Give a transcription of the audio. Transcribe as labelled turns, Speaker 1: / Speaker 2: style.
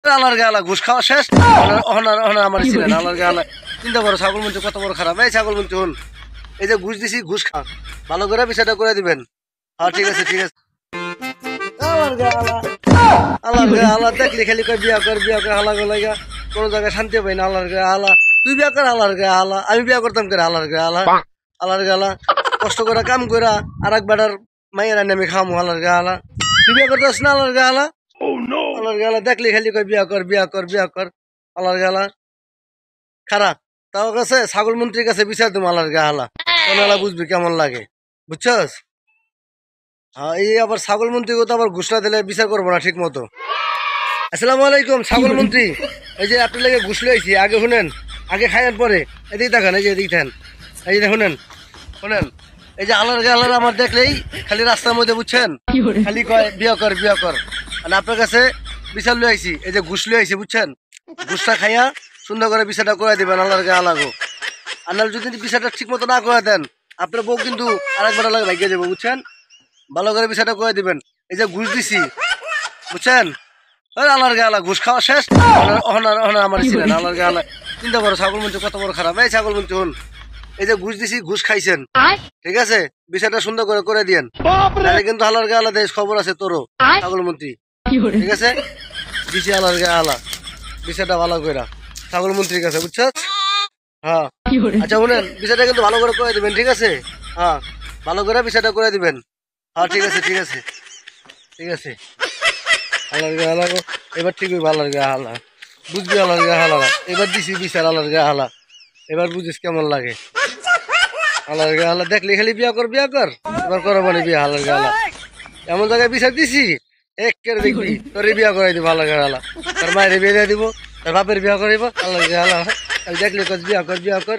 Speaker 1: আলার গালা ঘুষ খাওয়া শেষ। আমার ছিলেন আলার গালা চিন্তা করো ছাগল মন্ত্রী কত বড় খারাপ। এই ছাগল মন্ত্রী হন, এই যে ঘুষ দিছি ঘুষ খা, ভালো করে বিষয়টা করে দিবেন। হ্যাঁ ঠিক আছে ঠিক আছে। আলার গালা আলার গালা দেখলি খালি কয় বিয়া কর হালা গোলাইগা, কোনো জায়গায় শান্তি পাই না। আলার গালা তুই বিয়া কর, আলার গালা আমি বিয়া করতাম করে। আলার গালা আলার গালা কষ্ট করে কাম করা আর এক বেটার মাইয়ের আনি আমি খামু। আলার গালা তুই বিয়া করতেছ না। আলার গালা আলার গালা দেখলি খালি কয় বিয়া কর। আলার গালা খারাপ তাও কাছে ছাগল মন্ত্রীর কাছে বিচার দেবো। আলার গালা কোনলা বুঝবি কেমন লাগে, বুঝছস? হ্যাঁ এই আবার ছাগল মন্ত্রীকে তো আবার ঘুষনা দিলে বিচার করবো না ঠিক মতো। আসসালামু আলাইকুম ছাগল মন্ত্রী, এই যে আপনার লেগে ঘুষ লইছি, আগে শুনেন, আগে খাইয়েন পরে এদিকে দেখেন, এই যে এদিকে থাকেন, এই যে শুনেন এই যে আলার গালার আমার দেখলেই খালি রাস্তার মধ্যে বুঝছেন খালি কয় বিয়া কর আর আপনার কাছে বিচার লই আইছি, এই যে ঘুষ লই আইছি বুঝছেন। ঘুষটা খাইয়া সুন্দর করে বিচারটা করে দিবেন। আলার গালাগো আর নাহলে যদি বিচারটা ঠিক মতো না করে দেন আপনার বউ কিন্তু আরেকবার লাগে ভাগিয়ে দেবো বুঝছেন। ভালো করে বিচারটা করে দিবেন। এই যে ঘুষ দিছি বুঝছেন, আলার গালা ঘুষ খাওয়া শেষ। আমার ছিলেন আলার গালা চিন্তা করো ছাগল মন্ত্রী কত বড় খারাপ। এই ছাগল মন্ত্রী হন, এই যে ঘুষ দিছি ঘুষ খাইছেন, ঠিক আছে বিচারটা সুন্দর করে করে দিয়েন, তাহলে কিন্তু আলার গালা দেশ খবর আছে তোরও ছাগল মন্ত্রী, ঠিক আছে? দিছি আলার গালা বিচারটা ভালো করে ছাগল মন্ত্রীর কাছে, বুঝছো? হ্যাঁ আচ্ছা শুনেন বিচারটা কিন্তু ভালো করে করে দিবেন, ঠিক আছে? হ্যাঁ ভালো করে বিচারটা করে দিবেন। হ্যাঁ ঠিক আছে ঠিক আছে। আলার গালা এবার ঠিক হইব। আলার গালা বুঝবি, আলার গালা এবার দিছি বিচার। আলার গালা এবার বুঝিস কেমন লাগে। আলার গালা দেখলি খালি বিয়া কর এবার করো মানে বিয়া। আলার গালা এমন জায়গায় বিচার দিছি একের দেখবি তোর বিয়া করাই দিব। আলার গালা তোর মায়ের বিয়ে দিয়ে দিব, তোর বাপের বিয়া করাইব। আলার গালা দেখলি বিয়া কর